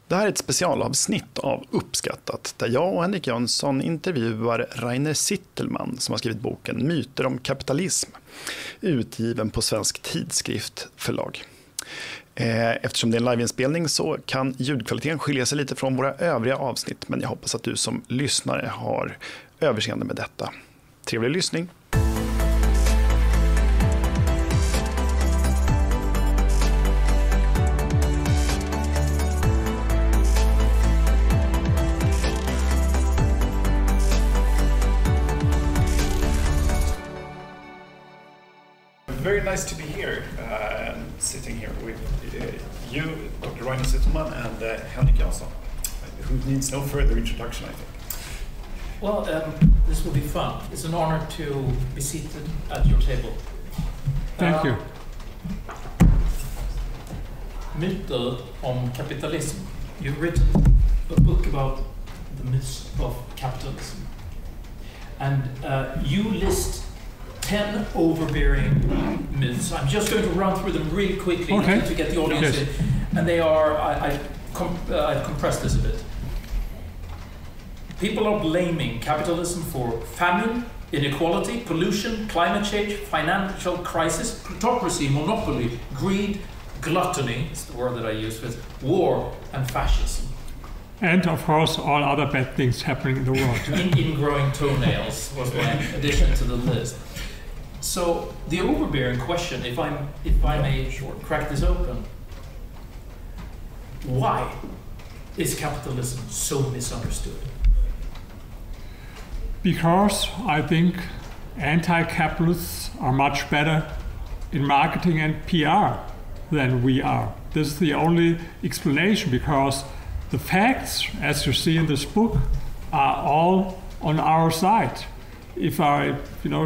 Det här är ett specialavsnitt av Uppskattat där jag och Henrik Jönsson intervjuar Rainer Sittelman som har skrivit boken Myter om kapitalism, utgiven på Svensk Tidskrift förlag. Eftersom det är en liveinspelning så kan ljudkvaliteten skilja sig lite från våra övriga avsnitt, men jag hoppas att du som lyssnare har överseende med detta. Trevlig lyssning! Very nice to be here, sitting here with you, Dr. Rainer Sittelman, and Henrik Jönsson, who needs no further introduction, I think. Well, this will be fun. It's an honor to be seated at your table. Thank you. Myter om capitalism. You've written a book about the myths of capitalism. And you list 10 overbearing myths. I'm just going to run through them really quickly to get the audience in. And they are, I've compressed this a bit. People are blaming capitalism for famine, inequality, pollution, climate change, financial crisis, plutocracy, monopoly, greed, gluttony, is the word that I use with war, and fascism. And of course, all other bad things happening in the world. Ingrowing toenails was my addition to the list. So the overbearing question, if I may crack this open, why is capitalism so misunderstood? Because I think anti-capitalists are much better in marketing and PR than we are. This is the only explanation, because the facts, as you see in this book, are all on our side. If I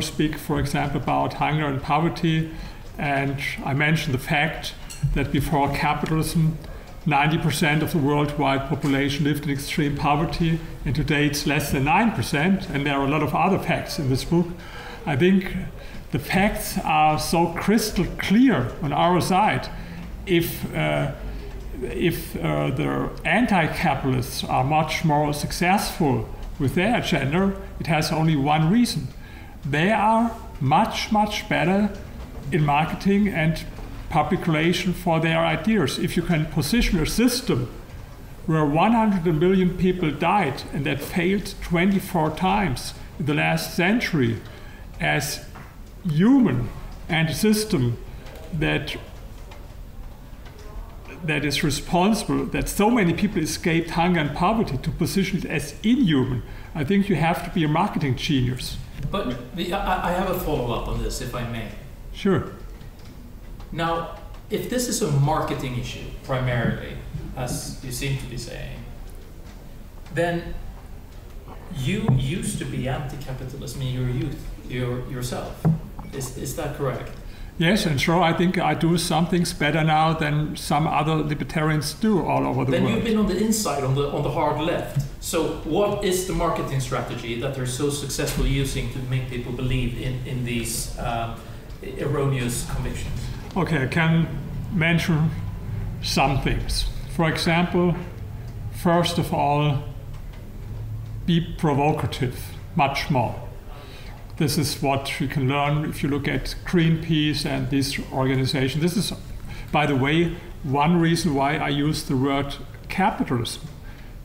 speak, for example, about hunger and poverty, and I mention the fact that before capitalism, 90% of the worldwide population lived in extreme poverty, and today it's less than 9%, and there are a lot of other facts in this book. I think the facts are so crystal clear on our side. If the anti-capitalists are much more successful with their agenda, it has only one reason. They are much, much better in marketing and public relation for their ideas. If you can position a system where 100 million people died and that failed 24 times in the last century as human, and a system that is responsible that so many people escaped hunger and poverty, to position it as inhuman, I think you have to be a marketing genius. But I have a follow-up on this, if I may. Sure. Now, if this is a marketing issue, primarily, as you seem to be saying, then you used to be anti-capitalism in your youth, yourself. Is that correct? Yes, and sure, I think I do some things better now than some other libertarians do all over the world. Then you've been on the inside, on the hard left. So what is the marketing strategy that they're so successful using to make people believe in these erroneous convictions? Okay, I can mention some things. For example, first of all, be provocative, much more. This is what you can learn if you look at Greenpeace and this organization. This is, by the way, one reason why I use the word capitalism.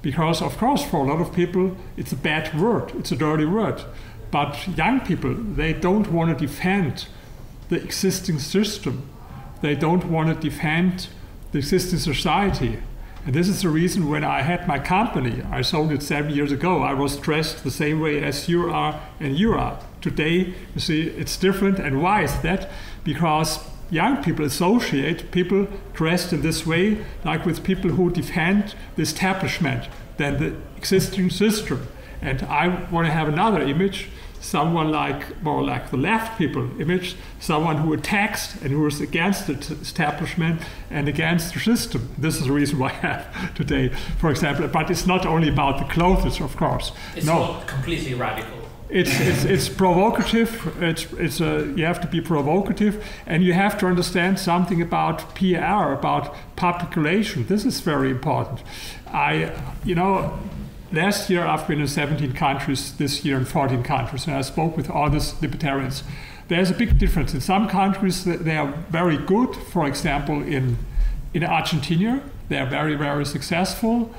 Because, of course, for a lot of people, it's a bad word, it's a dirty word. But young people, they don't want to defend the existing system. They don't want to defend the existing society. And this is the reason when I had my company, I sold it 7 years ago, I was dressed the same way as you are and you are. Today, you see, it's different. And why is that? Because young people associate people dressed in this way like with people who defend the establishment than the existing system. And I want to have another image, someone more like the left people image, someone who attacks and who is against the establishment and against the system. This is the reason why I have today, for example. But it's not only about the clothes, of course. It's not completely radical. It's provocative. You have to be provocative, and you have to understand something about PR, about public relations. This is very important. Last year I've been in 17 countries. This year in 14 countries, and I spoke with all these libertarians. There's a big difference. In some countries they are very good. For example, in Argentina, they are very, very successful.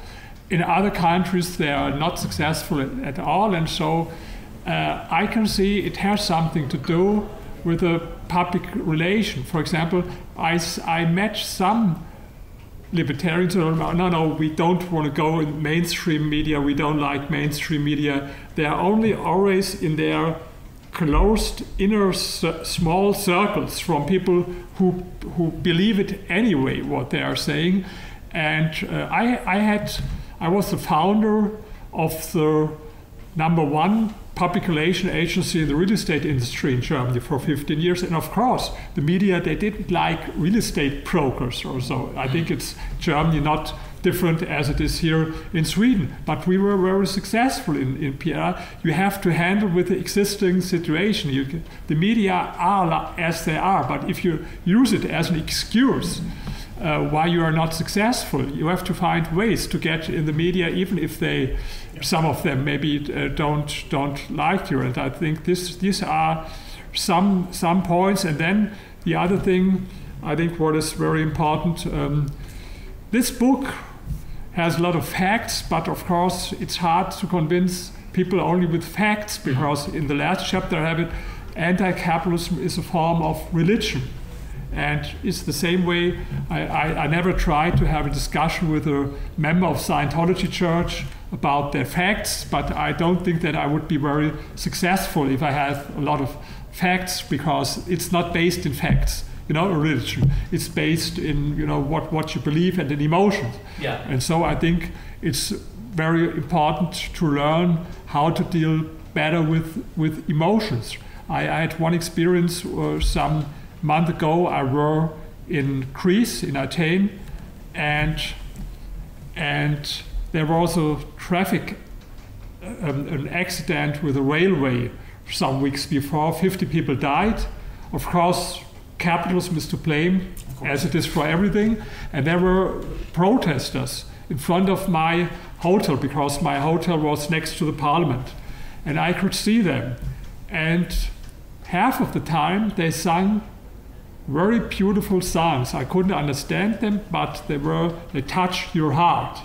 In other countries, they are not successful at all, and so I can see it has something to do with the public relation. For example, I met some libertarians who are, no, we don't want to go in mainstream media, we don't like mainstream media. They are only always in their closed inner small circles from people who believe it anyway, what they are saying. And I was the founder of the #1 public relation agency in the real estate industry in Germany for 15 years. And of course, the media, they didn't like real estate brokers or so. I think it's Germany not different as it is here in Sweden. But we were very successful in PR. You have to handle with the existing situation. The media are as they are, but if you use it as an excuse why you are not successful, you have to find ways to get in the media, even if some of them maybe don't like you. And I think these are some points. And then the other thing, I think what is very important, this book has a lot of facts, but of course it's hard to convince people only with facts, because in the last chapter I have it, anti-capitalism is a form of religion. And it's the same way, I never tried to have a discussion with a member of Scientology church about their facts, but I don't think that I would be very successful if I had a lot of facts, because it's not based in facts. A religion. It's based in, what you believe and in emotions. Yeah. And so I think it's very important to learn how to deal better with emotions. I had one experience some month ago. I were in Greece, in Athens, and there was a traffic, an accident with a railway some weeks before. 50 people died. Of course, capitalism is to blame, as it is for everything. And there were protesters in front of my hotel, because my hotel was next to the parliament. And I could see them. And half of the time they sang very beautiful songs. I couldn't understand them, but they touched your heart.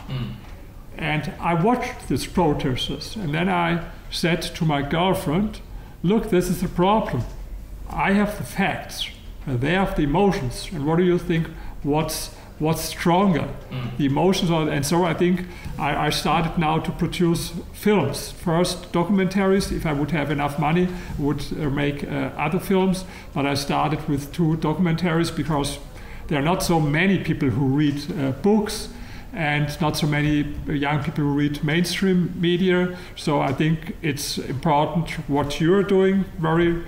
And I watched these protesters, and then I said to my girlfriend, look, this is the problem. I have the facts, they have the emotions. And what do you think, what's stronger? The emotions are, and so I think I started now to produce films. First documentaries. If I would have enough money, I would make other films. But I started with 2 documentaries, because there are not so many people who read books, and not so many young people who read mainstream media. So I think it's important what you're doing, very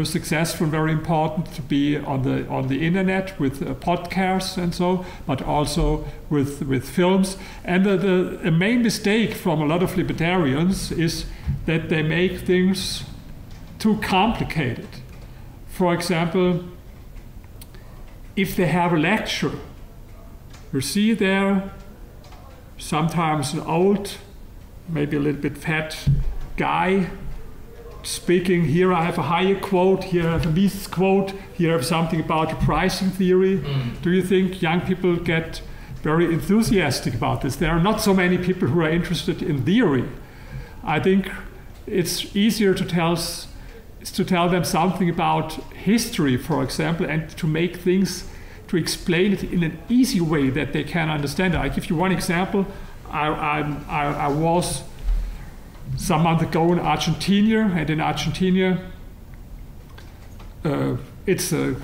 successful, very important to be on the internet with podcasts and so, but also with films. And the main mistake from a lot of libertarians is that they make things too complicated. For example, if they have a lecture, you see there sometimes an old, maybe a little bit fat guy speaking. Here I have a higher quote, here I have a Mises quote, here I have something about the pricing theory. Do you think young people get very enthusiastic about this? There are not so many people who are interested in theory. I think it's easier to tell them something about history, for example, and to make things, to explain it in an easy way that they can understand. I give you one example. I was some month ago in Argentina, and in Argentina, it's a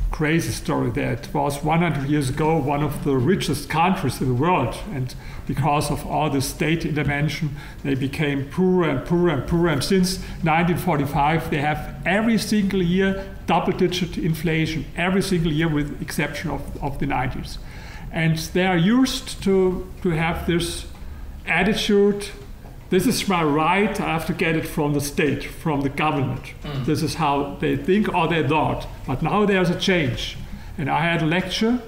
crazy story that was 100 years ago one of the richest countries in the world, and because of all the state intervention, they became poorer and poorer and poorer, and since 1945 they have every single year double-digit inflation, every single year with exception of the 90s. And they are used to have this attitude, this is my right, I have to get it from the state, from the government. This is how they think or they thought. But now there's a change. And I had a lecture,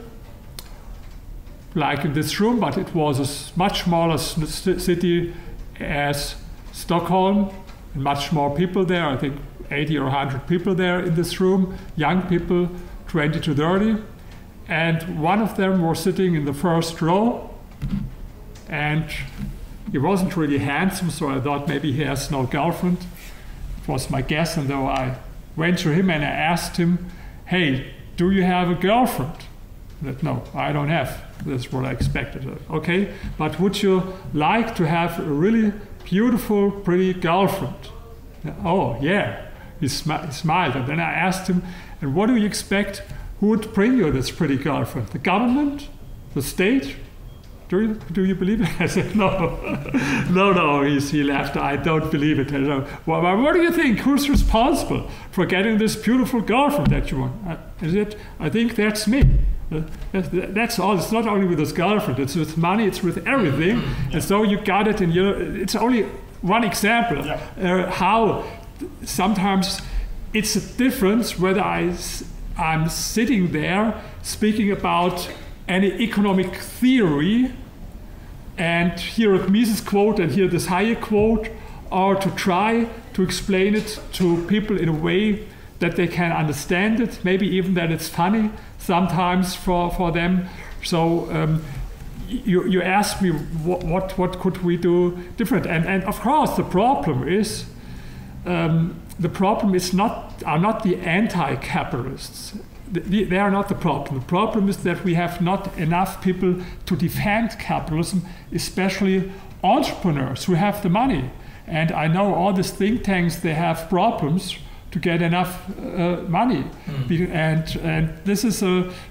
like in this room, but it was a much smaller city as Stockholm, and much more people there, I think 80 or 100 people there in this room, young people, 20 to 30. And one of them was sitting in the first row, and he wasn't really handsome, so I thought maybe he has no girlfriend. It was my guess, and though I went to him and I asked him, hey, do you have a girlfriend? He said, no, I don't have. That's what I expected. Okay, but would you like to have a really beautiful, pretty girlfriend? Oh, yeah. He smiled, and then I asked him, and what do you expect? Who would bring you this pretty girlfriend? The government? The state? Do you believe it? I said, no. No, he laughed. I don't believe it. I said, well, what do you think? Who's responsible for getting this beautiful girlfriend that you want? I said, I think that's me. That's all. It's not only with this girlfriend. It's with money. It's with everything. And so you got it in your... It's only one example how sometimes it's a difference whether I'm sitting there speaking about any economic theory and hear a Mises quote and hear this Hayek quote, or to try to explain it to people in a way that they can understand it, maybe even that it's funny sometimes for them. So you asked me what could we do different, and of course the problem is are not the anti-capitalists. They are not the problem. The problem is that we have not enough people to defend capitalism, especially entrepreneurs who have the money. And I know all these think tanks, they have problems to get enough money. And this is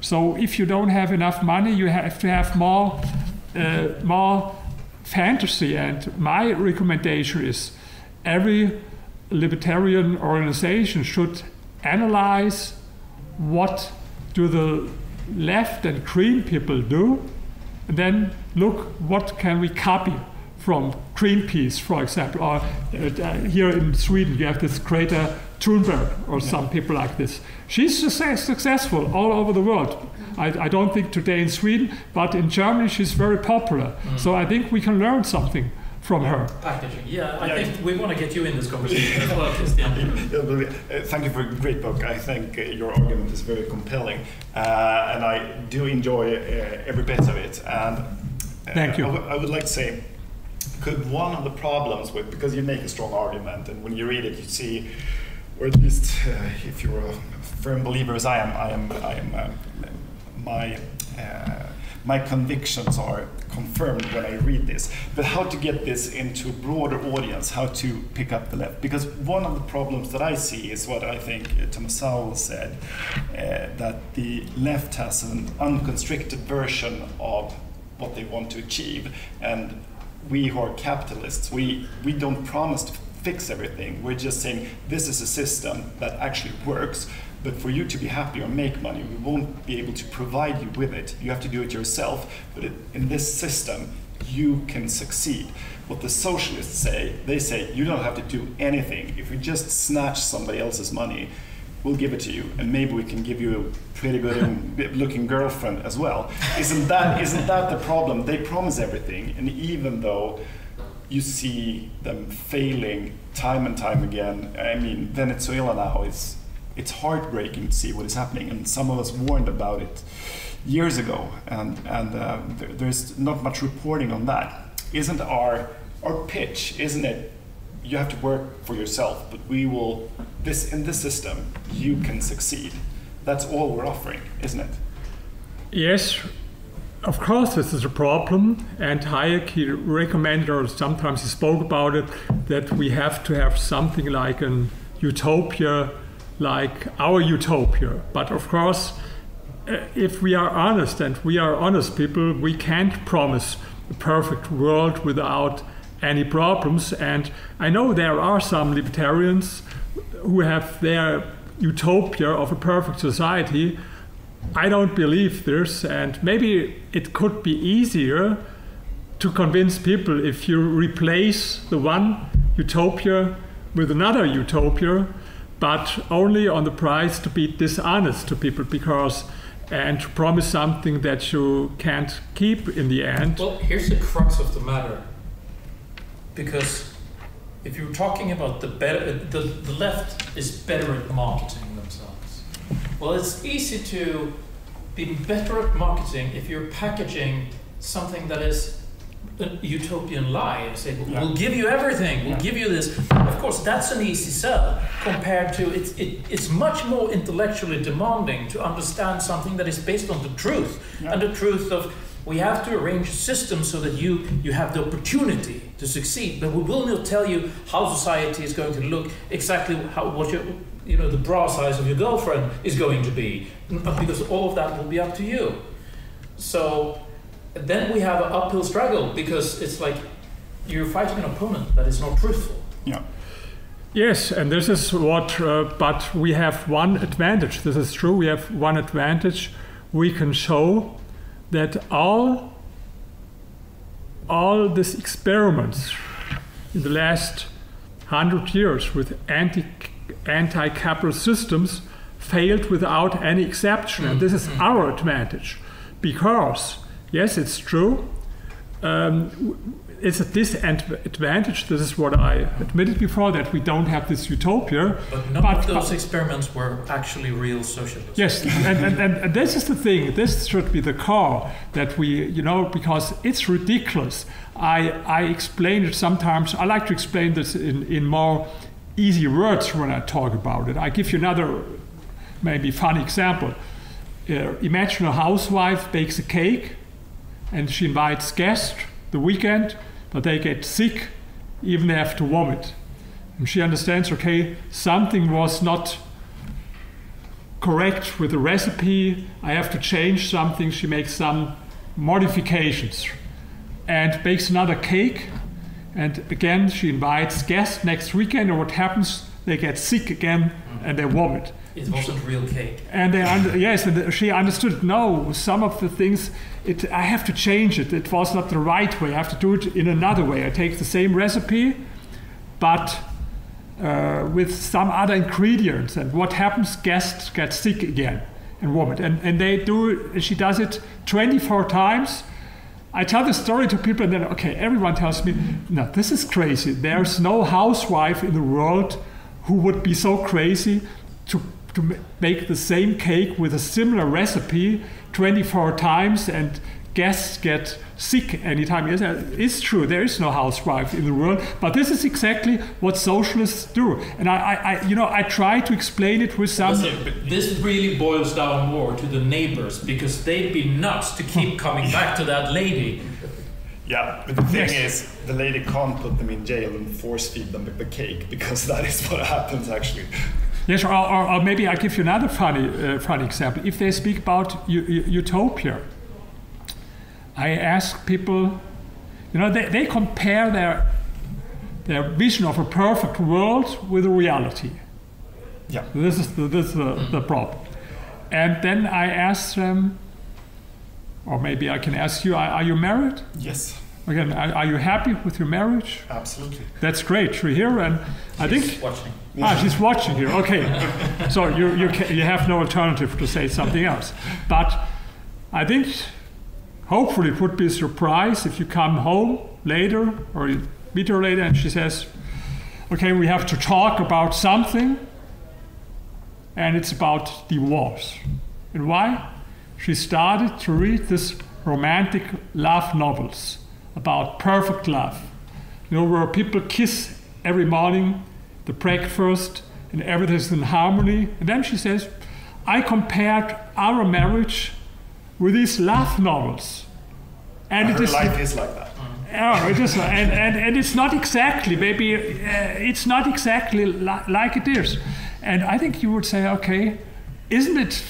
so if you don't have enough money, you have to have more fantasy. And my recommendation is every libertarian organization should analyze what do the left and green people do, and then look what can we copy from Greenpeace, for example, or here in Sweden you have this Greta Thunberg or some people like this. She's successful all over the world. I don't think today in Sweden, but in Germany she's very popular. So I think we can learn something from her. Packaging, I think we want to get you in this conversation as well, Christian. Thank you for a great book. I think your argument is very compelling, and I do enjoy every bit of it. And thank you. I would like to say, could one of the problems with, because you make a strong argument, and when you read it, you see, or at least if you're a firm believer as I am, my convictions are confirmed when I read this. But how to get this into a broader audience, how to pick up the left? Because one of the problems that I see is what I think Thomas Sowell said, that the left has an unconstricted version of what they want to achieve. And we who are capitalists, we don't promise to fix everything. We're just saying this is a system that actually works. But for you to be happy or make money, we won't be able to provide you with it. You have to do it yourself. But in this system, you can succeed. What the socialists say, they say, you don't have to do anything. If we just snatch somebody else's money, we'll give it to you. And maybe we can give you a pretty good looking girlfriend as well. Isn't that the problem? They promise everything. And even though you see them failing time and time again, I mean, Venezuela now it's heartbreaking to see what is happening, and some of us warned about it years ago, and there's not much reporting on that. Isn't our pitch, isn't it, you have to work for yourself, but we will, in this system, you can succeed. That's all we're offering, isn't it? Yes, of course this is a problem, and Hayek, he recommended, or sometimes he spoke about it, that we have to have something like an utopia, like our utopia. But of course, if we are honest, and we are honest people, we can't promise a perfect world without any problems. And I know there are some libertarians who have their utopia of a perfect society. I don't believe this, and maybe it could be easier to convince people if you replace the one utopia with another utopia, but only on the price to be dishonest to people and to promise something that you can't keep in the end. Well, here's the crux of the matter. Because if you're talking about the left is better at marketing themselves. Well, it's easy to be better at marketing if you're packaging something that is a utopian lie and say, we'll give you everything, we'll give you this. Of course, that's an easy sell compared to it's much more intellectually demanding to understand something that is based on the truth and the truth of we have to arrange a system so that you have the opportunity to succeed, but we will not tell you how society is going to look, exactly what the bra size of your girlfriend is going to be, because all of that will be up to you. So then we have an uphill struggle because it's like you're fighting an opponent that is not truthful. Yeah. Yes, and this is what, but we have one advantage. This is true, we have one advantage. We can show that all these experiments in the last 100 years with anti-capitalist systems failed without any exception. And this is our advantage because, yes, it's true, it's a disadvantage. This is what I admitted before, that we don't have this utopia. But none of those experiments were actually real socialism. Yes, and this is the thing. This should be the core that we, because it's ridiculous. I explain it sometimes. I like to explain this in more easy words when I talk about it. I give you another maybe funny example. Imagine a housewife bakes a cake and she invites guests the weekend, but they get sick, even they have to vomit. And she understands, okay, something was not correct with the recipe, I have to change something. She makes some modifications and bakes another cake, and again she invites guests next weekend, and what happens? They get sick again and they vomit. It wasn't real cake. And and she understood, no, some of the things, I have to change it. It was not the right way. I have to do it in another way. I take the same recipe, but with some other ingredients. And what happens? Guests get sick again and vomit. And she does it 24 times. I tell the story to people and then, okay, everyone tells me, no, this is crazy. There's no housewife in the world who would be so crazy to make the same cake with a similar recipe 24 times and guests get sick anytime. Yes, it's true, there is no housewife in the world, but this is exactly what socialists do. And I try to explain it with some... This really boils down more to the neighbors, because they'd be nuts to keep coming back to that lady. Yeah, but the thing is, the lady can't put them in jail and force feed them the cake, because that is what happens actually. Yes, or maybe I'll give you another funny example. If they speak about utopia, I ask people, they compare their vision of a perfect world with a reality. Yeah. This is the problem. And then I ask them, or maybe I can ask you, are you married? Yes. Again, are you happy with your marriage? Absolutely. That's great to hear, and I think... She's watching. She's watching here, okay. So you have no alternative to say something else. But I think, hopefully it would be a surprise if you come home later, or you meet her later, and she says, okay, we have to talk about something, and it's about divorce. And why? She started to read this romantic love novels about perfect love, where people kiss every morning, the breakfast, and everything's in harmony. And then she says, I compared our marriage with these love novels. And her life is like that. Yeah, it is, and it's not exactly, maybe it's not exactly like it is. And I think you would say, okay, isn't it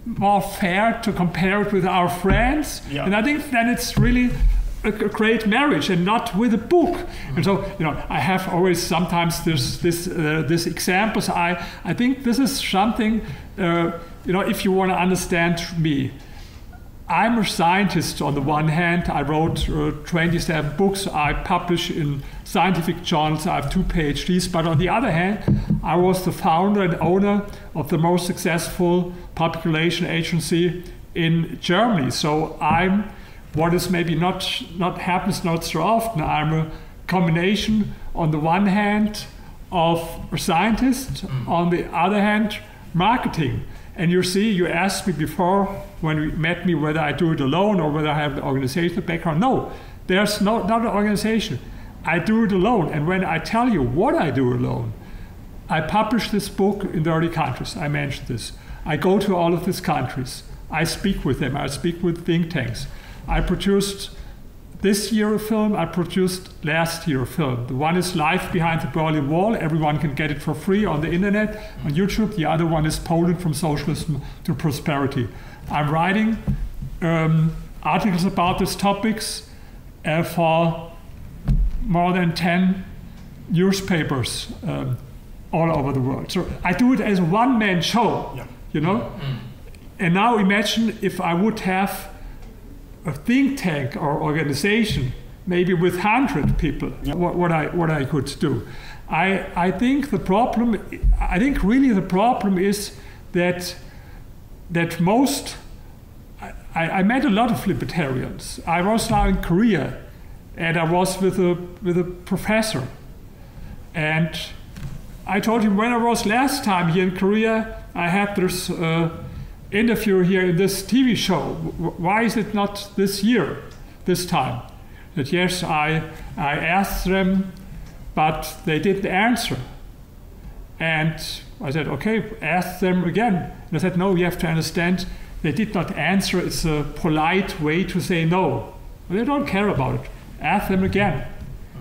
more fair to compare it with our friends? Yeah. And I think then it's really a great marriage and not with a book. And so, I have always sometimes this examples. I think this is something, if you want to understand me, I'm a scientist on the one hand. I wrote 27 books. I publish in scientific journals. I have 2 PhDs. But on the other hand, I was the founder and owner of the most successful public relation agency in Germany. So I'm what is maybe not happens not so often. I'm a combination on the one hand of a scientist, on the other hand, marketing. And you see, you asked me before when we met me whether I do it alone or whether I have an organizational background. No, there's not an organization. I do it alone. And when I tell you what I do alone, I publish this book in 30 countries. I mentioned this. I go to all of these countries. I speak with them. I speak with think tanks. I produced this year a film. I produced last year a film. The one is Life Behind the Berlin Wall. Everyone can get it for free on the internet, on YouTube. The other one is Poland from Socialism to Prosperity. I'm writing articles about these topics for more than 10 newspapers all over the world. So I do it as a one-man show, you know? And now imagine if I would have a think tank or organization, maybe with 100 people, what I could do. I think really the problem is that most, I met a lot of libertarians. I was now in Korea, and I was with a professor, and I told him when I was last time here in Korea, I had this interview here in this TV show. Why is it not this year, this time? That yes, I asked them, but they didn't answer. And I said, okay, ask them again. And I said, no, you have to understand, they did not answer. It's a polite way to say no. Well, they don't care about it. Ask them again.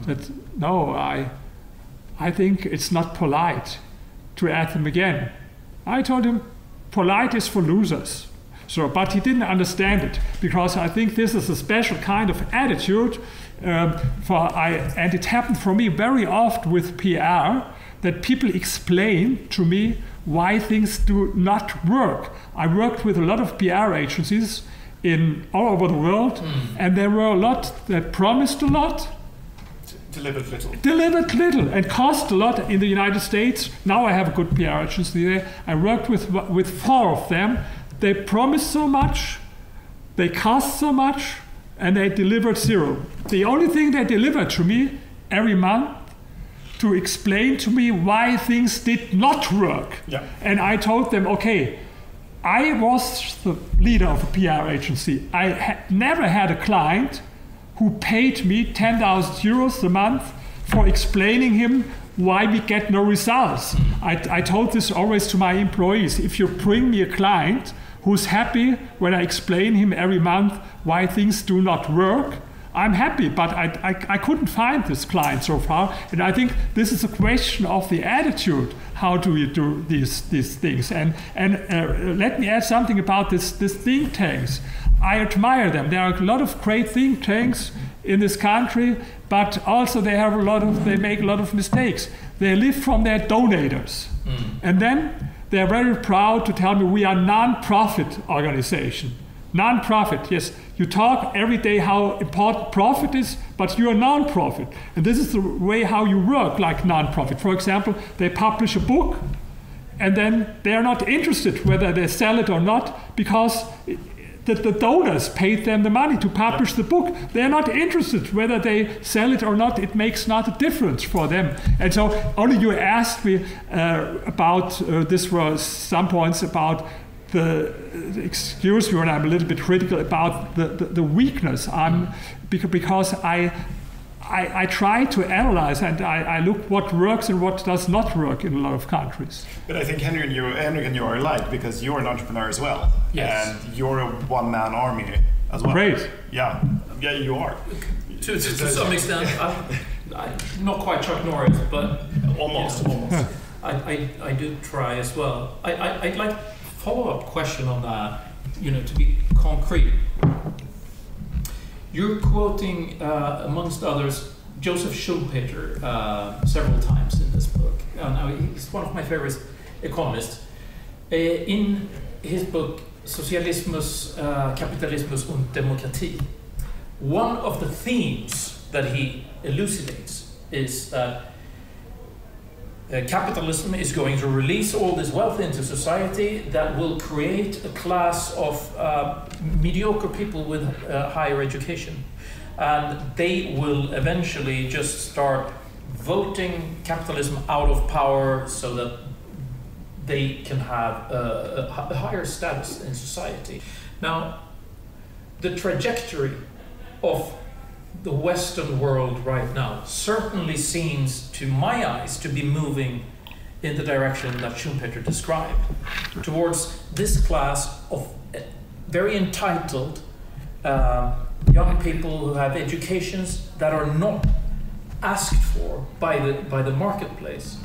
That no, I think it's not polite to ask them again. I told him, polite is for losers. So, but he didn't understand it, because I think this is a special kind of attitude. And it happened for me very often with PR, that people explain to me why things do not work. I worked with a lot of PR agencies all over the world, and there were a lot that promised a lot, delivered little and cost a lot in the United States. Now I have a good PR agency there. I worked with 4 of them. They promised so much, they cost so much, and they delivered 0. The only thing they delivered to me every month to explain to me why things did not work. And I told them, okay, I was the leader of a PR agency. I never had a client who paid me 10,000 euros a month for explaining him why we get no results. I told this always to my employees. If you bring me a client who's happy when I explain him every month why things do not work, I'm happy, but I couldn't find this client so far. And I think this is a question of the attitude. How do you do these things? And let me add something about these think tanks. I admire them. There are a lot of great think tanks in this country, but also they make a lot of mistakes. They live from their donators. And then they're very proud to tell me we are a non-profit organization. Non-profit, yes. You talk every day how important profit is, but you're a non-profit. And this is the way how you work like non-profit. For example, they publish a book, and then they're not interested whether they sell it or not, because the donors paid them the money to publish the book. They're not interested whether they sell it or not. It makes not a difference for them. And so only you asked me about, this was some points about excuse me when I'm a little bit critical about the weakness. Because I try to analyze and I look what works and what does not work in a lot of countries. But I think Henrik and you are alike, because you're an entrepreneur as well. Yes. And you're a one-man army as well. Great. Yeah, you are. To some extent, I'm not quite Chuck Norris, but almost. I do try as well. I'd like follow-up question on that, to be concrete. You're quoting, amongst others, Joseph Schumpeter several times in this book. Now he's one of my favorite economists. In his book, Socialismus, Kapitalismus und Demokratie, one of the themes that he elucidates is that capitalism is going to release all this wealth into society that will create a class of mediocre people with higher education. And they will eventually just start voting capitalism out of power so that they can have a higher status in society. Now, the trajectory of the Western world right now certainly seems, to my eyes, to be moving in the direction that Schumpeter described, towards this class of very entitled young people who have educations that are not asked for by the marketplace,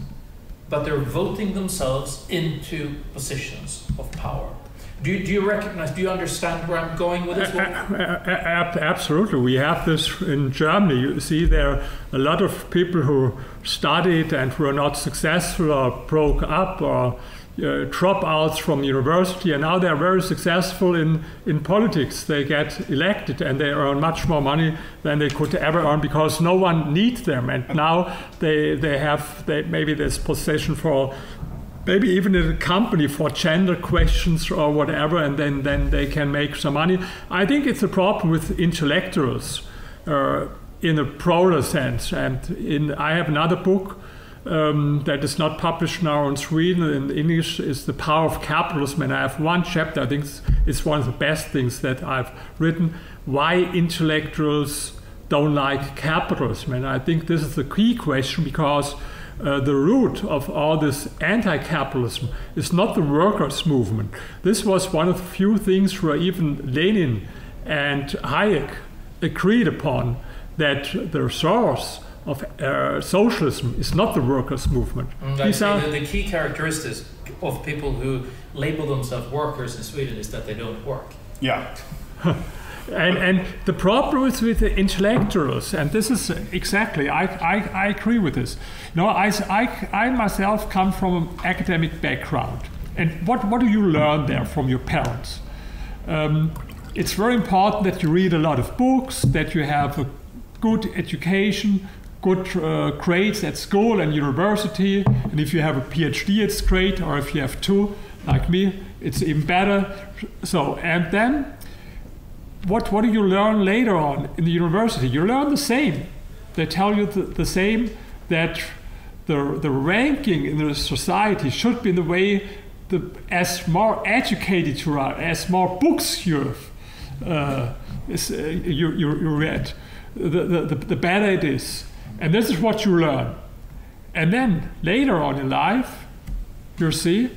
but they're voting themselves into positions of power. Do you recognize, do you understand where I'm going with this one? Absolutely. We have this in Germany. You see, there are a lot of people who studied and were not successful or broke up or dropouts from university, and now they're very successful in politics. They get elected and they earn much more money than they could ever earn because no one needs them. And now they have maybe this position for maybe even in a company for gender questions or whatever, and then they can make some money. I think it's a problem with intellectuals in a broader sense. And I have another book that is not published now in Sweden. In English is The Power of Capitalism, and I have one chapter, I think it's one of the best things that I've written, why intellectuals don't like capitalism. And I think this is the key question, because the root of all this anti-capitalism is not the workers' movement. This was one of the few things where even Lenin and Hayek agreed upon, that the source of socialism is not the workers' movement. The key characteristics of people who label themselves workers in Sweden is that they don't work. Yeah. And the problem is with the intellectuals, and this is exactly, I agree with this. You know, I myself come from an academic background. And what do you learn there from your parents? It's very important that you read a lot of books, that you have a good education, good grades at school and university. And if you have a PhD, it's great. Or if you have two, like me, it's even better. So, and then what do you learn later on in the university? You learn the same. They tell you the same, that the ranking in the society should be in the way, as more educated you are, as more books you read, the better it is. And this is what you learn. And then later on in life, you see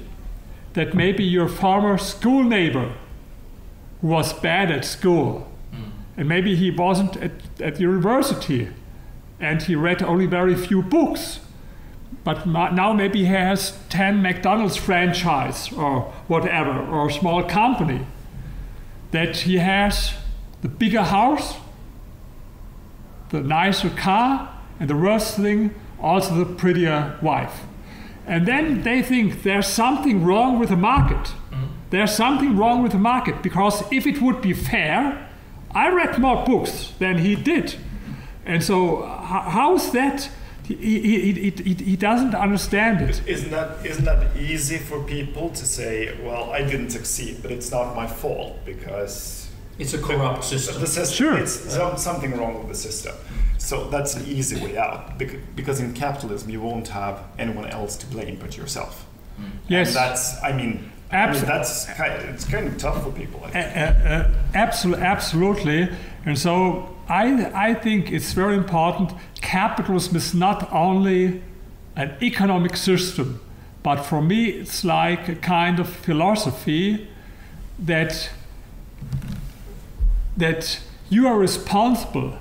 that maybe your former school neighbor who was bad at school, and maybe he wasn't at university, and he read only very few books, but now maybe he has 10 McDonald's franchise or whatever, or a small company, that he has the bigger house, the nicer car, and the worst thing, also the prettier wife. And then they think there's something wrong with the market. There's something wrong with the market, because if it would be fair, I read more books than he did. And so how is that? He doesn't understand it. Isn't that easy for people to say, well, I didn't succeed, but it's not my fault because it's a corrupt system. The system, sure. It's something wrong with the system. So that's an easy way out, because in capitalism you won't have anyone else to blame but yourself. Yes. And it's kind of tough for people. Absolutely. And so I think it's very important. Capitalism is not only an economic system, but for me it's like a kind of philosophy that you are responsible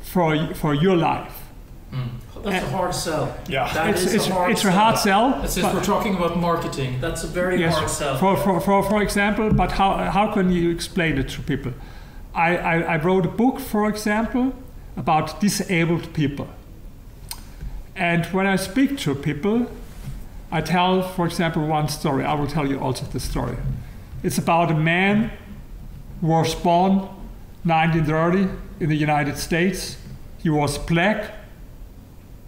for your life. That's a hard sell. Yeah, it's a hard sell. Since we're talking about marketing, that's a very hard sell. For example, but how can you explain it to people? I wrote a book, for example, about disabled people. And when I speak to people, I tell, for example, one story. I will tell you also the story. It's about a man who was born 1930 in the United States. He was black,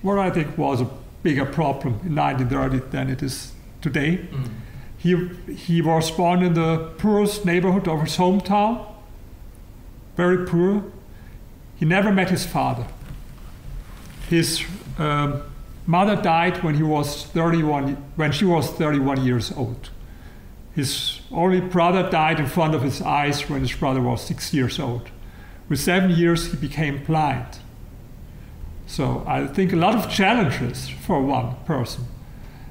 what I think was a bigger problem in 1930 than it is today. He was born in the poorest neighborhood of his hometown, very poor. He never met his father. His mother died when she was 31 years old. His only brother died in front of his eyes when his brother was 6 years old. With 7 years, he became blind. So I think a lot of challenges for one person.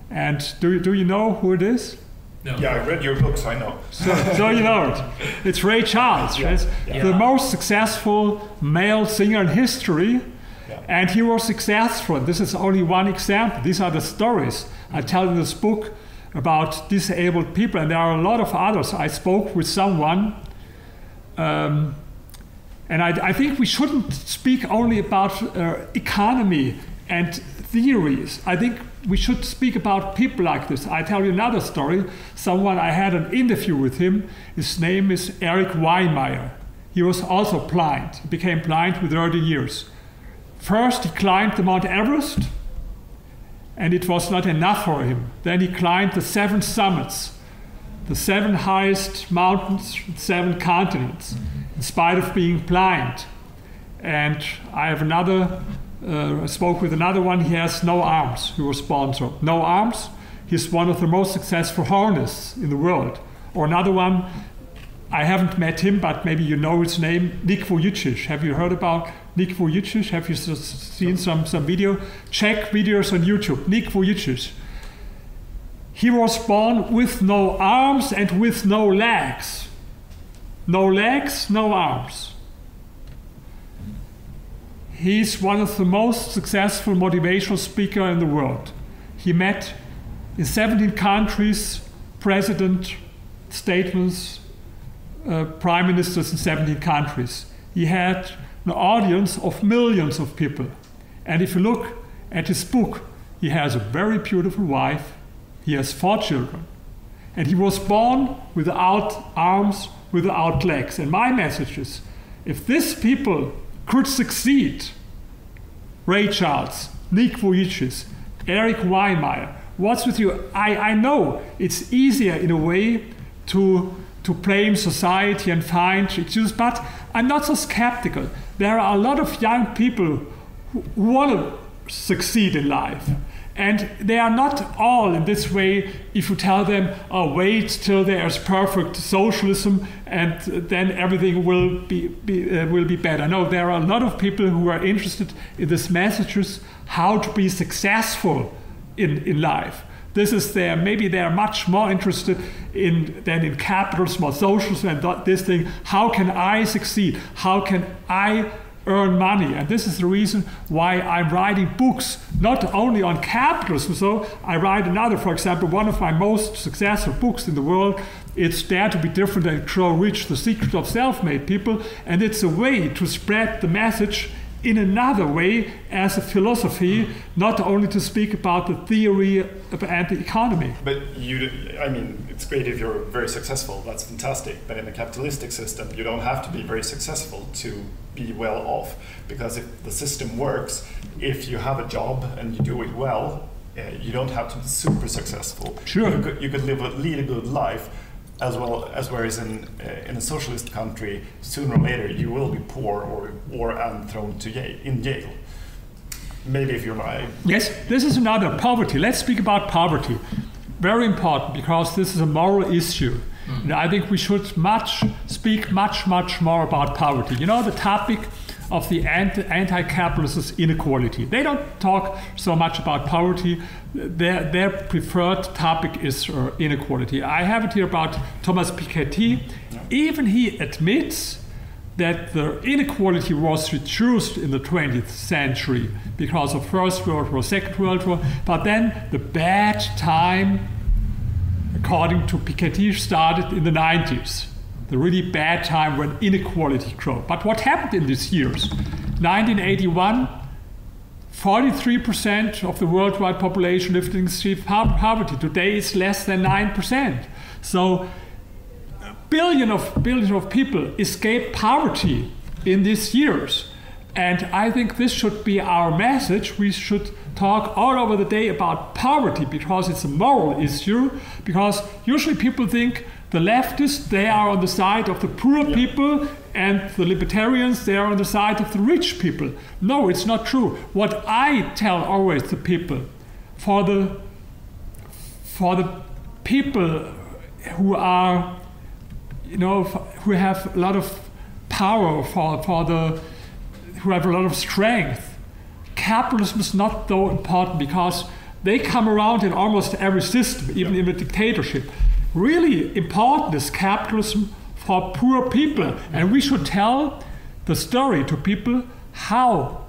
And do you know who it is? No. Yeah, I read your books, I know. So you know it. It's Ray Charles. Yeah. It's Yeah. the most successful male singer in history. Yeah. And he was successful. This is only one example. These are the stories I tell in this book about disabled people. And there are a lot of others. I spoke with someone. And I think we shouldn't speak only about economy and theories. I think we should speak about people like this. I tell you another story. Someone, I had an interview with him. His name is Eric Weinmeier. He was also blind. He became blind with 30 years. First, he climbed the Mount Everest, and it was not enough for him. Then he climbed the 7 summits, the 7 highest mountains, 7 continents, in spite of being blind. And I have another, I spoke with another one, he has no arms. He was born so. No arms. He's one of the most successful hornists in the world. Or another one, I haven't met him, but maybe you know his name, Nick Vujicic. Have you heard about Nick Vujicic? Have you seen some video? Check videos on YouTube. Nick Vujicic. He was born with no arms and with no legs. No legs, no arms. He's one of the most successful motivational speakers in the world. He met in 17 countries, president, statements, prime ministers in 17 countries. He had an audience of millions of people. And if you look at his book, he has a very beautiful wife. He has 4 children. And he was born without arms, without legs. And my message is, if these people could succeed, Ray Charles, Nick Vujicic, Eric Weinmeier, what's with you? I know it's easier in a way to blame society and find excuses, but I'm not so skeptical. There are a lot of young people who want to succeed in life. And they are not all in this way. If you tell them, oh, wait till there's perfect socialism and then everything will be better. No, there are a lot of people who are interested in these messages, how to be successful in life. This is there. Maybe they are much more interested than in capitalism or socialism and this thing. How can I succeed? How can I earn money? And this is the reason why I'm writing books, not only on capitalism. So I write another, for example, one of my most successful books in the world. It's Dare to be Different and Grow Rich, The Secret of Self-Made People. And it's a way to spread the message in another way as a philosophy, not only to speak about the theory and the economy. But it's great if you're very successful, that's fantastic. But in a capitalistic system, you don't have to be very successful to be well off. Because if the system works, if you have a job and you do it well, you don't have to be super successful. Sure. You could lead a good life, as well as whereas in a socialist country, sooner or later you will be poor and thrown in jail. Maybe if you're not. Yes, this is another poverty. Let's speak about poverty. Very important, because this is a moral issue. And I think we should speak much more about poverty. You know, the topic of the anti-capitalists is inequality. They don't talk so much about poverty. Their preferred topic is inequality. I have it here about Thomas Piketty. Even he admits that the inequality was reduced in the 20th century because of First World War, Second World War, but then the bad time, according to Piketty, started in the 90s. The really bad time when inequality grew. But what happened in these years? 1981, 43% of the worldwide population lived in extreme poverty. Today it's less than 9%. So billions of people escaped poverty in these years. And I think this should be our message. We should talk all over the day about poverty because it's a moral issue. Because usually people think the leftists, they are on the side of the poor people, and the libertarians, they are on the side of the rich people. No, it's not true. What I tell always the people, for the people who are, who have a lot of power, who have a lot of strength, capitalism is not so important because they come around in almost every system, even in a dictatorship. Really important is capitalism for poor people, and we should tell the story to people how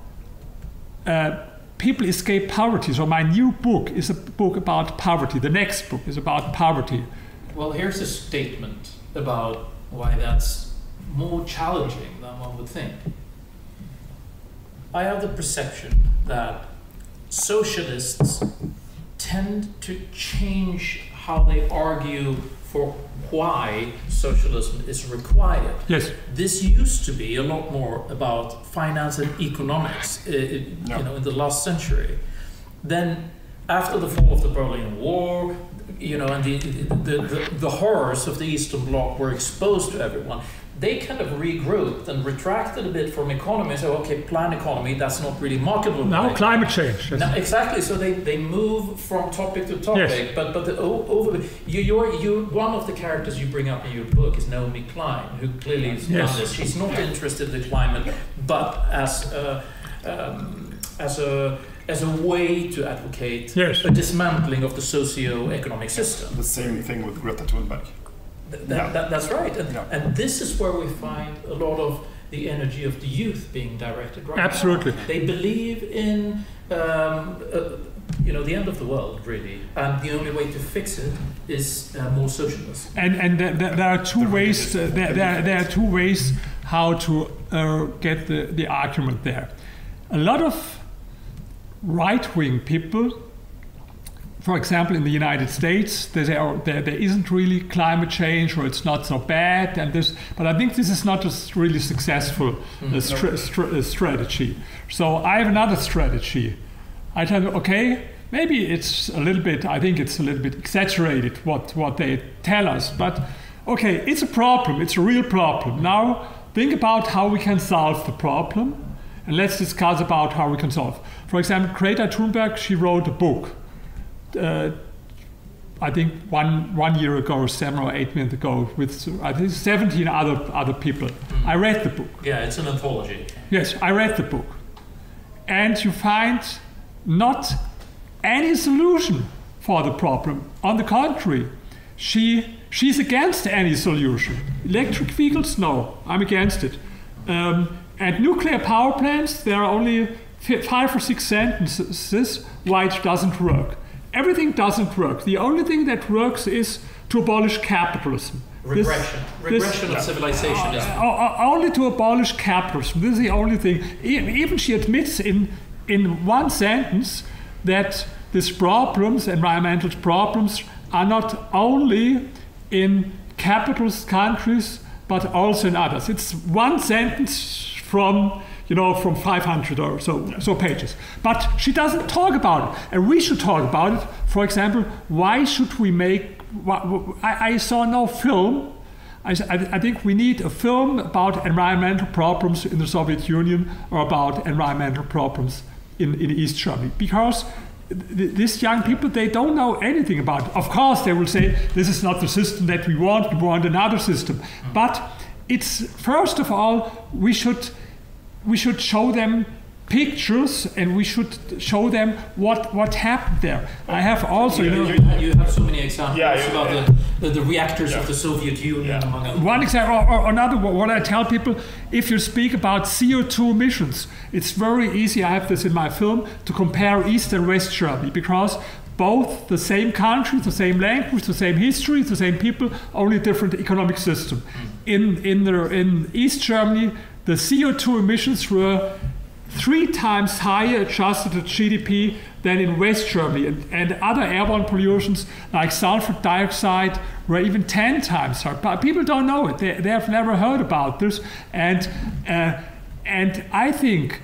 people escape poverty. So my new book is a book about poverty. The next book is about poverty. Well, here's a statement about why that's more challenging than one would think. I have the perception that socialists tend to change how they argue for why socialism is required. Yes. This used to be a lot more about finance and economics, in the last century. Then, after the fall of the Berlin Wall, and the horrors of the Eastern Bloc were exposed to everyone, they kind of regrouped and retracted a bit from economy. So, okay, plan economy, that's not really marketable. Now climate change. Yes. Now, exactly. So they move from topic to topic. Yes. But one of the characters you bring up in your book is Naomi Klein, who clearly has done this. She's not interested in the climate, but as a way to advocate a dismantling of the socio-economic system. The same thing with Greta Thunberg. That's right, and this is where we find a lot of the energy of the youth being directed right Absolutely. now. They believe in the end of the world, really, and the only way to fix it is more socialism. And there are two ways. There are two ways how to get the argument there. A lot of right-wing people, for example, in the United States, there isn't really climate change, or it's not so bad, and this. But I think this is not a really successful strategy. So I have another strategy. I tell them, okay, maybe it's a little bit. I think it's a little bit exaggerated what they tell us, but okay, it's a problem. It's a real problem. Now think about how we can solve the problem, and let's discuss about how we can solve. For example, Greta Thunberg, she wrote a book. I think one year ago, 7 or 8 months ago, with I think 17 other people. I read the book. Yeah, it's an anthology. Yes, I read the book, and you find not any solution for the problem. On the contrary, she's against any solution. Electric vehicles, no, I'm against it. And nuclear power plants, there are only 5 or 6 sentences why it doesn't work. Everything doesn't work. The only thing that works is to abolish capitalism. Regression of civilization. Only to abolish capitalism. This is the only thing. Even she admits in one sentence that these problems, environmental problems, are not only in capitalist countries, but also in others. It's one sentence from 500 or so pages. But she doesn't talk about it, and we should talk about it. For example, why should we make... I saw no film. I think we need a film about environmental problems in the Soviet Union or about environmental problems in East Germany, because these young people, they don't know anything about it. Of course, they will say, this is not the system that we want another system. But it's, first of all, we should show them pictures, and we should show them what happened there. I have also... You have so many examples about the reactors of the Soviet Union, among others. One example, or another, what I tell people, if you speak about CO2 emissions, it's very easy, I have this in my film, to compare East and West Germany, because both the same country, the same language, the same history, the same people, only different economic system. In East Germany, the CO2 emissions were 3 times higher adjusted to GDP than in West Germany, and other airborne pollutions like sulfur dioxide were even 10 times higher. But people don't know it. They have never heard about this, and I think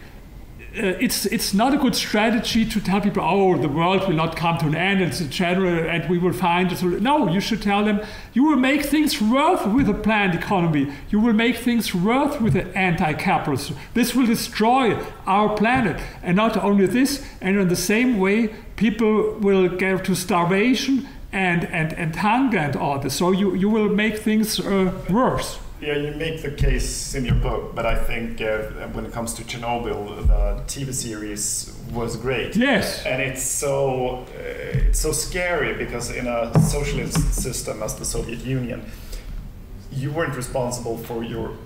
it's not a good strategy to tell people, oh, the world will not come to an end, it's a general, and we will find a solution. No, you should tell them, you will make things worse with a planned economy. You will make things worse with an anti-capitalism. This will destroy our planet. And not only this, and in the same way, people will get to starvation and hunger and all this. So you will make things worse. Yeah, you make the case in your book, but I think when it comes to Chernobyl, the TV series was great. Yes. And it's so scary because in a socialist system as the Soviet Union, you weren't responsible for your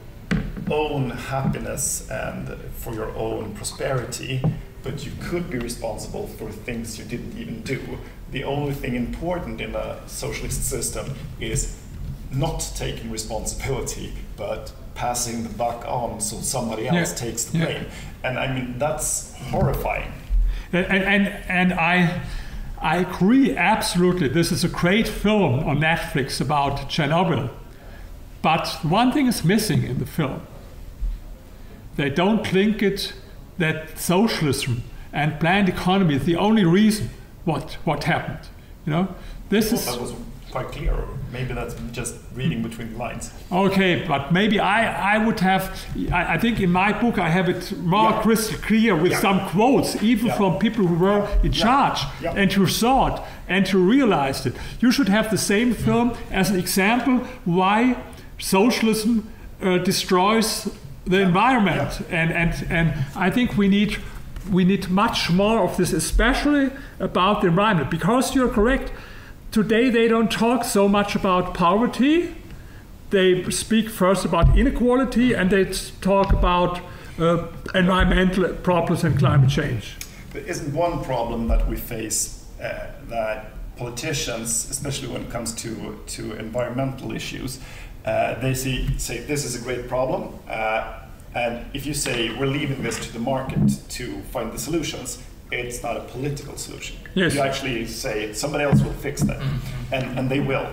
own happiness and for your own prosperity, but you could be responsible for things you didn't even do. The only thing important in a socialist system is not taking responsibility, but passing the buck on so somebody else takes the blame. And I mean, that's horrifying. And I agree absolutely. This is a great film on Netflix about Chernobyl. But one thing is missing in the film. They don't link it that socialism and planned economy is the only reason what happened. You know, this is. That was quite clear. Maybe that's just reading between the lines. Okay, but maybe I would have. I think in my book I have it more crystal clear with some quotes, even from people who were in charge and who saw it and who realized it. You should have the same film as an example why socialism destroys the environment, and I think we need much more of this, especially about the environment, because you're correct. Today they don't talk so much about poverty. They speak first about inequality, and they talk about environmental problems and climate change. There isn't one problem that we face that politicians, especially when it comes to environmental issues, they say this is a great problem, and if you say we're leaving this to the market to find the solutions, it's not a political solution. Yes. You actually say somebody else will fix that, and they will.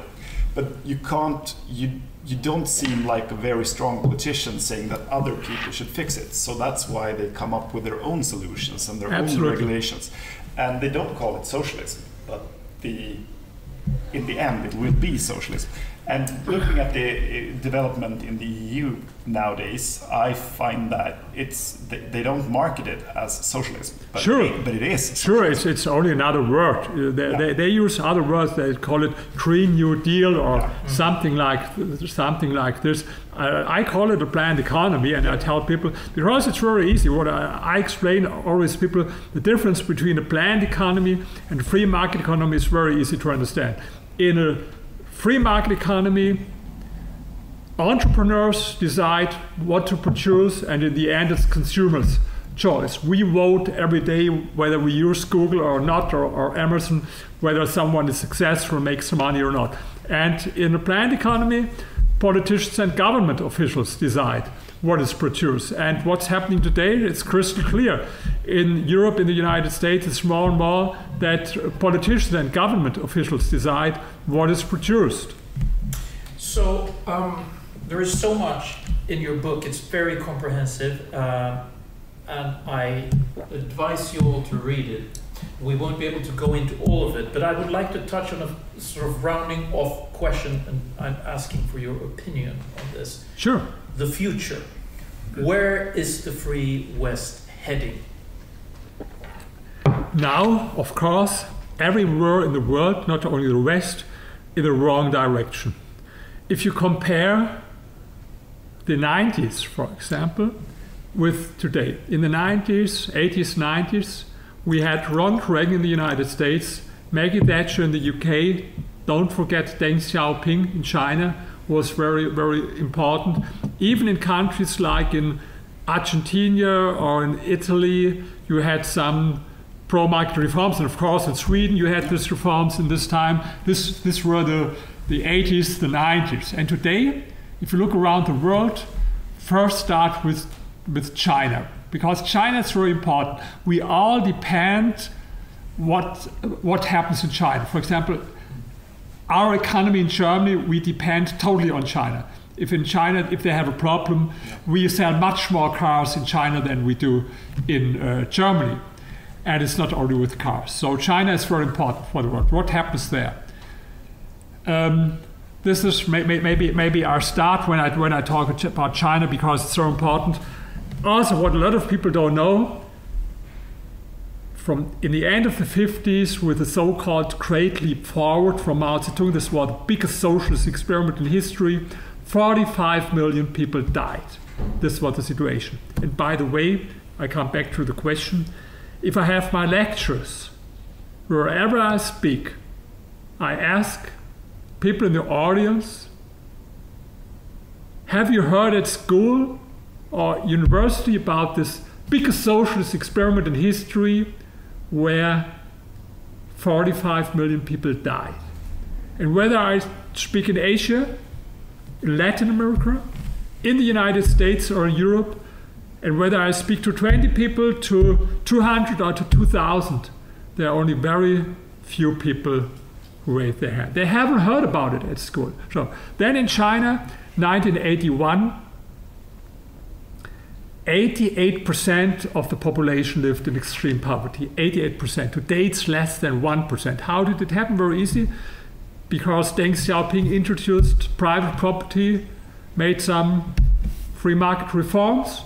But you can't. You don't seem like a very strong politician saying that other people should fix it. So that's why they come up with their own solutions and their own regulations, and they don't call it socialism. But in the end, it will be socialism. And looking at the development in the EU nowadays, I find that they don't market it as socialism, but, but it is. Sure, it's only another word. They use other words. They call it Green New Deal or something like this. I call it a planned economy, and I tell people, because it's very easy. What I explain always to people, the difference between a planned economy and a free market economy is very easy to understand. In a free market economy, entrepreneurs decide what to produce, and in the end it's consumers' choice. We vote every day whether we use Google or not, or Amazon, whether someone is successful, makes money or not. And in a planned economy, politicians and government officials decide what is produced. And what's happening today, it's crystal clear. In Europe, in the United States, it's more and more that politicians and government officials decide what is produced. So there is so much in your book. It's very comprehensive, and I advise you all to read it. We won't be able to go into all of it, but I would like to touch on a sort of rounding off question, and I'm asking for your opinion on this. Sure. The future. Where is the free West heading? Now, of course, everywhere in the world, not only the West, in the wrong direction. If you compare the 90s, for example, with today. In the 90s, 80s, 90s, we had Ronald Reagan in the United States, Maggie Thatcher in the UK, don't forget Deng Xiaoping in China was very, very important. Even in countries like in Argentina or in Italy, you had some pro-market reforms, and of course in Sweden you had these reforms in this time. This were the 80s, the 90s. And today, if you look around the world, first start with China, because China is very important. We all depend what happens in China. For example, our economy in Germany, we depend totally on China. If in China, if they have a problem, we sell much more cars in China than we do in Germany. And it's not only with cars. So China is very important for the world. What happens there? This is maybe our start when I talk about China, because it's so important. Also, what a lot of people don't know, in the end of the 50s, with the so-called Great Leap Forward from Mao Zedong, this was the biggest socialist experiment in history, 45 million people died. This was the situation. And by the way, I come back to the question, if I have my lectures, wherever I speak, I ask people in the audience, have you heard at school or university about this biggest socialist experiment in history where 45 million people died? And whether I speak in Asia, in Latin America, in the United States or in Europe, and whether I speak to 20 people, to 200 or to 2,000, there are only very few people who raise their hand. They haven't heard about it at school. So then in China, 1981, 88% of the population lived in extreme poverty. 88%. Today it's less than 1%. How did it happen? Very easy. Because Deng Xiaoping introduced private property, made some free market reforms,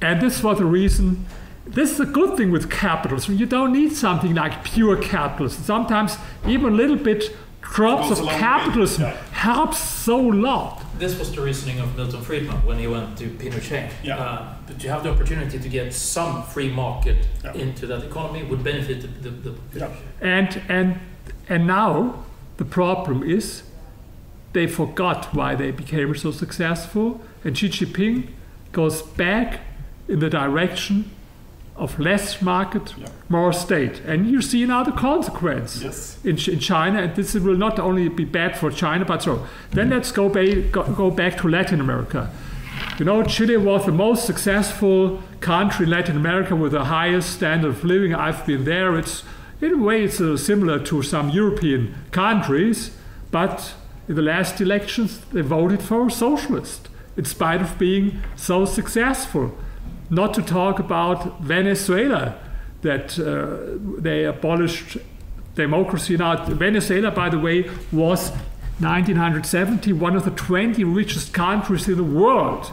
and this was the reason. This is a good thing with capitalism. You don't need something like pure capitalism. Sometimes even a little bit drops of capitalism helps so a lot. This was the reasoning of Milton Friedman when he went to Pinochet. But you have the opportunity to get some free market into that economy would benefit the and now the problem is they forgot why they became so successful, and Xi Jinping goes back in the direction of less market, more state. And you see now the consequence in China, and this will not only be bad for China, but so. Then let's go back to Latin America. You know, Chile was the most successful country in Latin America with the highest standard of living. I've been there. It's in a way it's similar to some European countries, but in the last elections they voted for socialist in spite of being so successful. Not to talk about Venezuela, that they abolished democracy. Now, Venezuela, by the way, was 1970 one of the 20 richest countries in the world,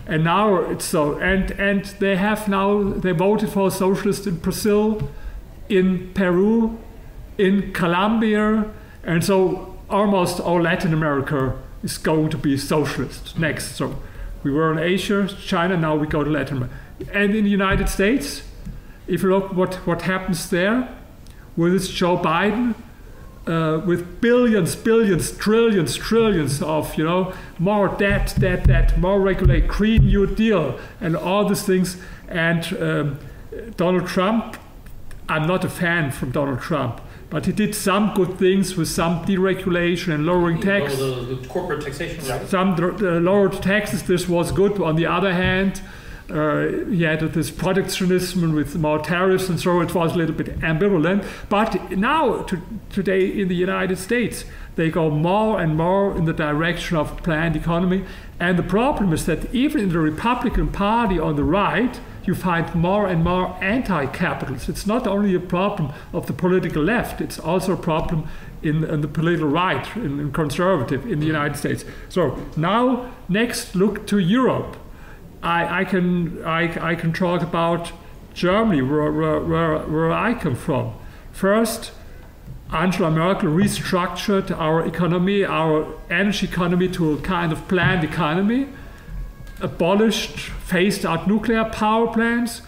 and now it's so. And they voted for a socialist in Brazil, in Peru, in Colombia, and so almost all Latin America is going to be socialist next. So we were in Asia, China, now we go to Latin America. And in the United States, if you look what happens there, with this Joe Biden, with billions, trillions of, more debt, more regulate, Green New Deal, and all these things. And Donald Trump, I'm not a fan from Donald Trump, but he did some good things with some deregulation and lowering taxes. The corporate taxation, right? Some lowered taxes, this was good. On the other hand, he had this protectionism with more tariffs, and so it was a little bit ambivalent. But now, today in the United States, they go more and more in the direction of planned economy. And the problem is that even in the Republican Party on the right, you find more and more anti-capitalists. It's not only a problem of the political left, it's also a problem in the political right, in conservative in the United States. So now, next, look to Europe. I can talk about Germany, where I come from. First, Angela Merkel restructured our economy, our energy economy, to a kind of planned economy, abolished, phased out nuclear power plants.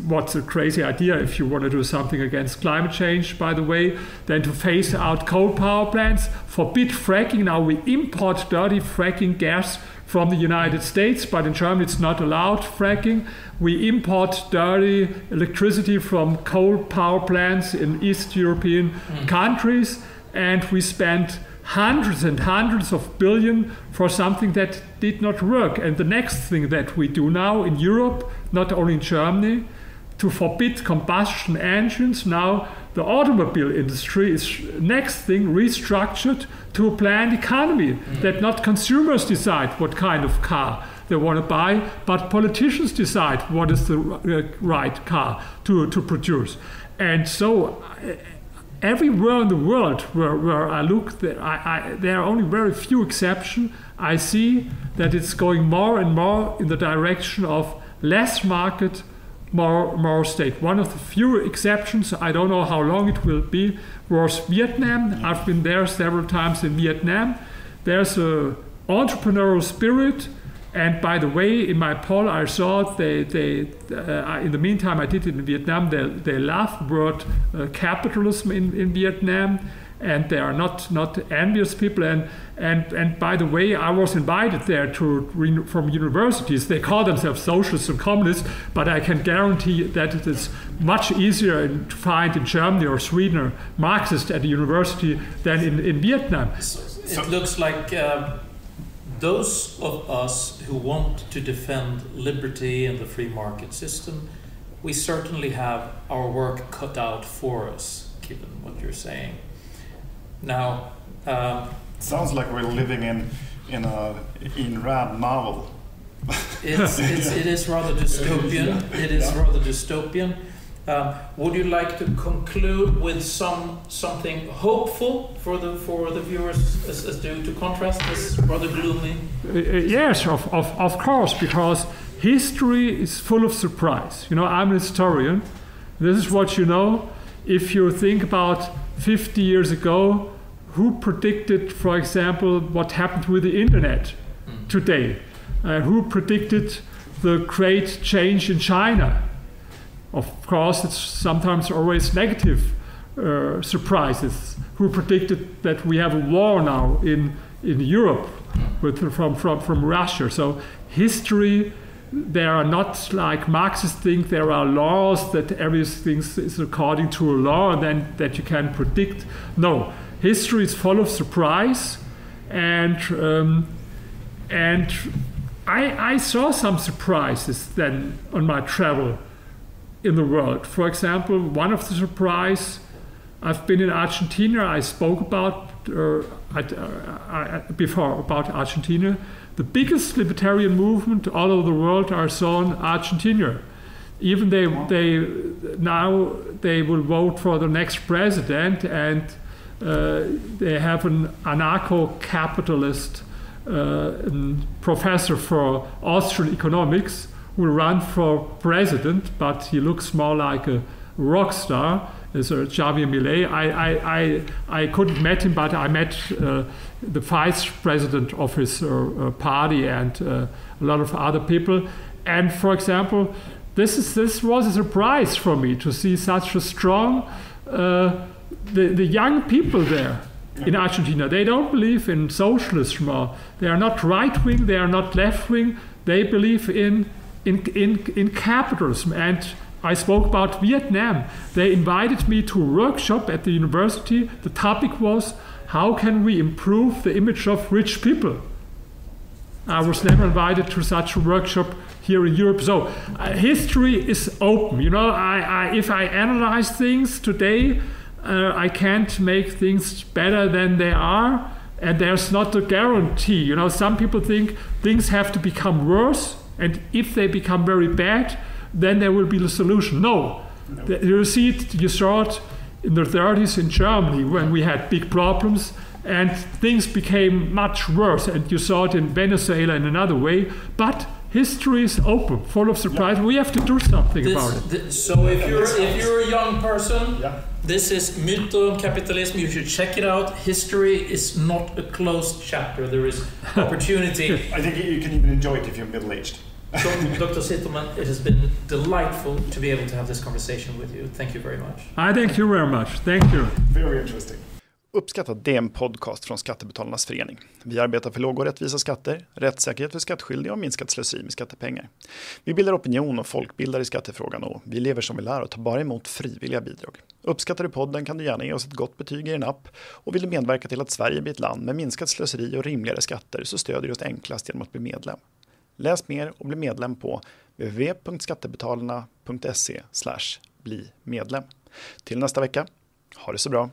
What's a crazy idea if you want to do something against climate change, by the way. Then to phase out coal power plants, forbid fracking. Now we import dirty fracking gas from the United States, but in Germany it's not allowed, fracking. We import dirty electricity from coal power plants in East European countries, and we spend hundreds and hundreds of billions for something that did not work. And the next thing that we do now in Europe, not only in Germany, to forbid combustion engines, now the automobile industry is next thing restructured to a planned economy, that not consumers decide what kind of car they want to buy, but politicians decide what is the right car to produce. And so everywhere in the world where I look, there are only very few exceptions. I see that it's going more and more in the direction of less market, more state. One of the few exceptions, I don't know how long it will be, was Vietnam. I've been there several times in Vietnam. There's an entrepreneurial spirit. And by the way, in my poll, I saw in the meantime, I did it in Vietnam. They love the word capitalism in Vietnam, and they are not envious people. And by the way, I was invited there from universities. They call themselves socialists and communists, but I can guarantee that it is much easier to find in Germany or Sweden or Marxist at a university than in Vietnam. It looks like those of us who want to defend liberty and the free market system, we certainly have our work cut out for us, given what you're saying. Now, sounds like we're living in a Ayn Rand novel. It is rather dystopian. It is rather dystopian. Would you like to conclude with something hopeful for the viewers as to contrast this rather gloomy? Yes, of course, because history is full of surprise. You know, I'm a historian. This is what you know. If you think about 50 years ago, who predicted, for example, what happened with the internet today? Who predicted the great change in China? Of course, it's sometimes always negative surprises. Who predicted that we have a war now in Europe from Russia? So history, there are not like Marxists think there are laws that everything is according to a law and then that you can predict. No, history is full of surprise, and I saw some surprises then on my travel in the world. For example, one of the surprises, I've been in Argentina. I spoke about before about Argentina. The biggest libertarian movement all over the world are saw in Argentina. Even they will vote for the next president, and they have an anarcho-capitalist professor for Austrian economics who will run for president, but he looks more like a rock star. Is Javier Milei. I couldn't met him, but I met the vice president of his party and a lot of other people. And for example, this was a surprise for me to see such a strong the young people there in Argentina. They don't believe in socialism. Or they are not right wing. They are not left wing. They believe in capitalism. And I spoke about Vietnam. They invited me to a workshop at the university. The topic was, how can we improve the image of rich people? I was never invited to such a workshop here in Europe. So history is open. You know, if I analyze things today, I can't make things better than they are. And there's not a guarantee. You know, some people think things have to become worse. And if they become very bad, then there will be a solution. No. You saw it in the 30s in Germany when we had big problems and things became much worse. And you saw it in Venezuela in another way. But history is open, full of surprise. We have to do something about it. So if you're a young person, this is Myter om Kapitalism. You should check it out. History is not a closed chapter. There is opportunity. I think you can even enjoy it if you're middle-aged. Dr. Zittelmann, it has been delightful to be able to have this conversation with you. Thank you very much. I thank you very much. Thank you. Very interesting. Uppskattat, det är en podcast från Skattebetalarnas förening. Vi arbetar för låga och rättvisa skatter, rättssäkerhet för skattskyldiga och minskat slöseri med skattepengar. Vi bildar opinion och folkbildar i skattefrågan och vi lever som vi lär och tar bara emot frivilliga bidrag. Uppskattar du podden kan du gärna ge oss ett gott betyg i din app och vill du medverka till att Sverige blir ett land med minskat slöseri och rimligare skatter så stödjer du oss enklast genom att bli medlem. Läs mer och bli medlem på www.skattebetalarna.se/bli medlem. Till nästa vecka, ha det så bra!